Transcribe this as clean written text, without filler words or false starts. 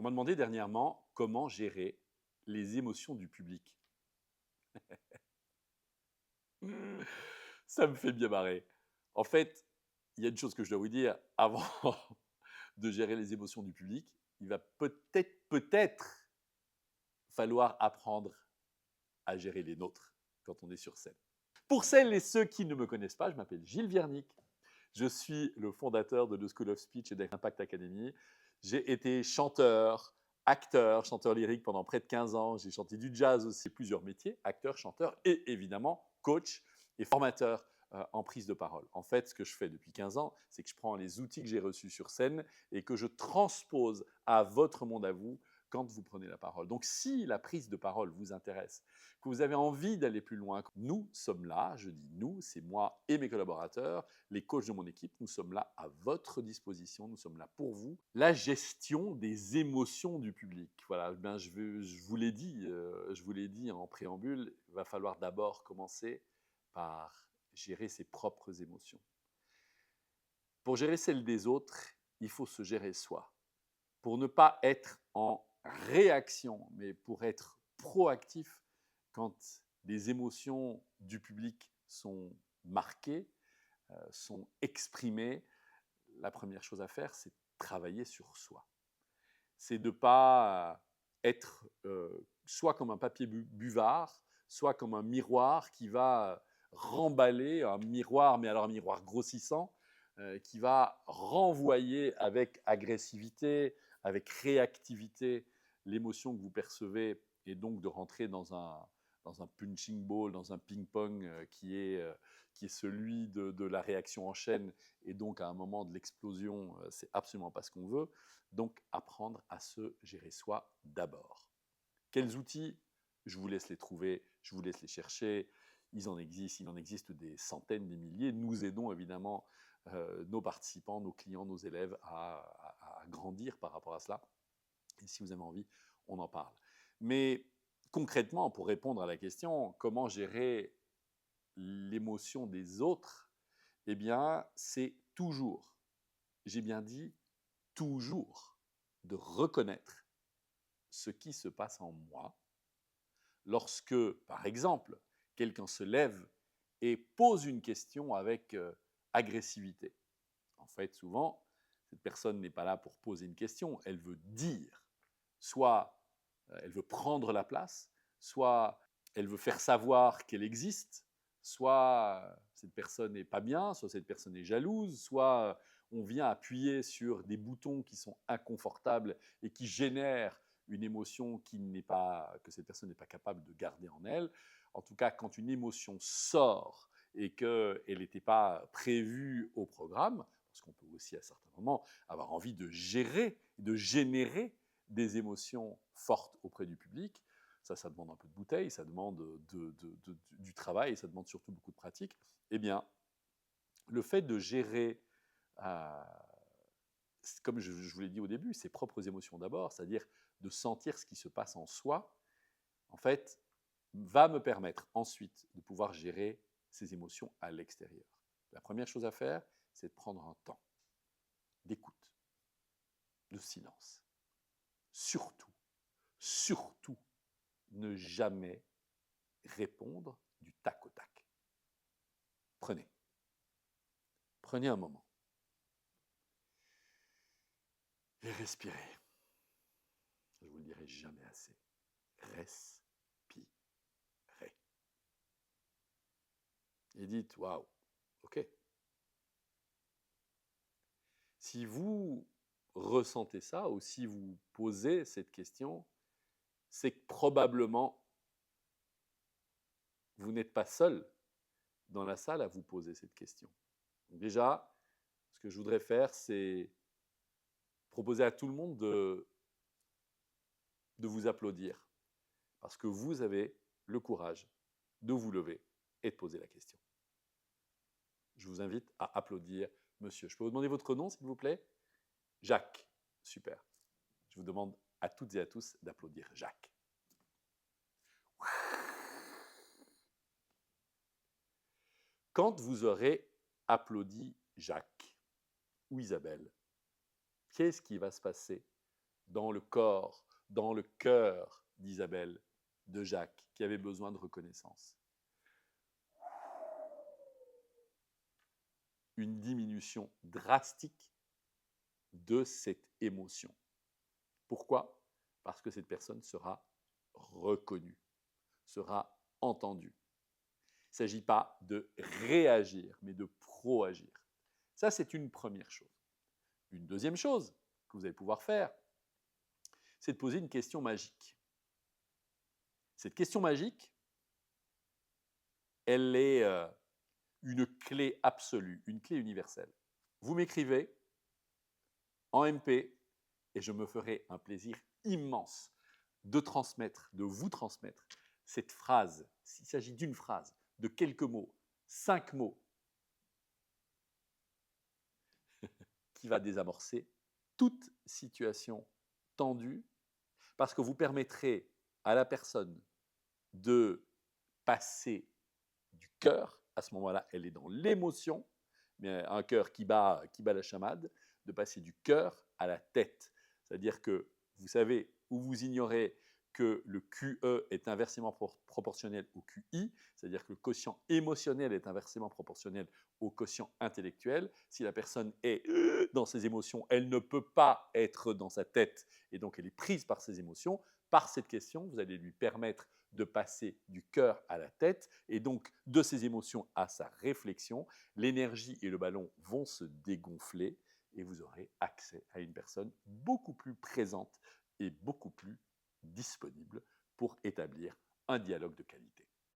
On m'a demandé dernièrement comment gérer les émotions du public. Ça me fait bien marrer. En fait, il y a une chose que je dois vous dire, avant de gérer les émotions du public, il va peut-être falloir apprendre à gérer les nôtres quand on est sur scène. Pour celles et ceux qui ne me connaissent pas, je m'appelle Gilles Viernick. Je suis le fondateur de The School of Speech et d'Impact Academy. J'ai été chanteur, acteur, chanteur lyrique pendant près de 15 ans. J'ai chanté du jazz aussi, plusieurs métiers, acteur, chanteur et évidemment coach et formateur en prise de parole. En fait, ce que je fais depuis 15 ans, c'est que je prends les outils que j'ai reçus sur scène et que je transpose à votre monde à vous quand vous prenez la parole. Donc si la prise de parole vous intéresse, que vous avez envie d'aller plus loin, nous sommes là, je dis nous, c'est moi et mes collaborateurs, les coachs de mon équipe, nous sommes là à votre disposition, nous sommes là pour vous. La gestion des émotions du public. Voilà, ben je vous l'ai dit, en préambule, il va falloir d'abord commencer par gérer ses propres émotions. Pour gérer celles des autres, il faut se gérer soi. Pour ne pas être en réaction, mais pour être proactif quand les émotions du public sont marquées, sont exprimées, la première chose à faire, c'est travailler sur soi. C'est de ne pas être soit comme un papier buvard, soit comme un miroir qui va remballer, un miroir, mais alors un miroir grossissant, qui va renvoyer avec agressivité, avec réactivité l'émotion que vous percevez et donc de rentrer dans un punching ball, dans un ping-pong qui est celui de la réaction en chaîne et donc à un moment de l'explosion, c'est absolument pas ce qu'on veut. Donc apprendre à se gérer soi d'abord. Quels outils? Je vous laisse les trouver, je vous laisse les chercher. Il en existe des centaines, des milliers. Nous aidons évidemment nos participants, nos clients, nos élèves à grandir par rapport à cela. Et si vous avez envie, on en parle. Mais concrètement, pour répondre à la question, comment gérer l'émotion des autres? Eh bien, c'est toujours, j'ai bien dit toujours, de reconnaître ce qui se passe en moi lorsque, par exemple, quelqu'un se lève et pose une question avec agressivité. En fait, souvent, cette personne n'est pas là pour poser une question, elle veut dire. Soit elle veut prendre la place, soit elle veut faire savoir qu'elle existe, soit cette personne n'est pas bien, soit cette personne est jalouse, soit on vient appuyer sur des boutons qui sont inconfortables et qui génèrent une émotion que cette personne n'est pas capable de garder en elle. En tout cas, quand une émotion sort et qu'elle n'était pas prévue au programme, parce qu'on peut aussi à certains moments avoir envie de gérer, de générer des émotions fortes auprès du public, ça demande un peu de bouteille, ça demande du travail, et ça demande surtout beaucoup de pratique. Eh bien, le fait de gérer, euh, comme je vous l'ai dit au début, ses propres émotions d'abord, c'est-à-dire de sentir ce qui se passe en soi, en fait, va me permettre ensuite de pouvoir gérer ces émotions à l'extérieur. La première chose à faire, c'est de prendre un temps d'écoute, de silence. Surtout, surtout, ne jamais répondre du tac au tac. Prenez un moment et respirez. Je vous le dirai jamais assez. Respirez. Et dites, waouh, ok. Si vous ressentez ça ou si vous posez cette question, c'est que probablement vous n'êtes pas seul dans la salle à vous poser cette question. Donc déjà, ce que je voudrais faire, c'est proposer à tout le monde de vous applaudir parce que vous avez le courage de vous lever et de poser la question. Je vous invite à applaudir monsieur. Je peux vous demander votre nom, s'il vous plaît? Jacques. Super. Je vous demande à toutes et à tous d'applaudir Jacques. Quand vous aurez applaudi Jacques ou Isabelle, qu'est-ce qui va se passer dans le corps, dans le cœur d'Isabelle, de Jacques, qui avait besoin de reconnaissance. Une diminution drastique de cette émotion. Pourquoi? Parce que cette personne sera reconnue, sera entendue. Il ne s'agit pas de réagir, mais de proagir. Ça, c'est une première chose. Une deuxième chose que vous allez pouvoir faire, c'est de poser une question magique. Cette question magique, elle est une clé absolue, une clé universelle. Vous m'écrivez en MP et je me ferai un plaisir immense de vous transmettre cette phrase. S'il s'agit d'une phrase, de quelques mots, 5 mots, qui va désamorcer toute situation tendue, parce que vous permettrez à la personne de passer du cœur, à ce moment-là, elle est dans l'émotion, mais un cœur qui bat la chamade, de passer du cœur à la tête. C'est-à-dire que vous savez ou vous ignorez que le QE est inversement proportionnel au QI, c'est-à-dire que le quotient émotionnel est inversement proportionnel au quotient intellectuel. Si la personne est dans ses émotions, elle ne peut pas être dans sa tête et donc elle est prise par ses émotions. Par cette question, vous allez lui permettre de passer du cœur à la tête et donc de ses émotions à sa réflexion. L'énergie et le ballon vont se dégonfler et vous aurez accès à une personne beaucoup plus présente et beaucoup plus disponible pour établir un dialogue de qualité.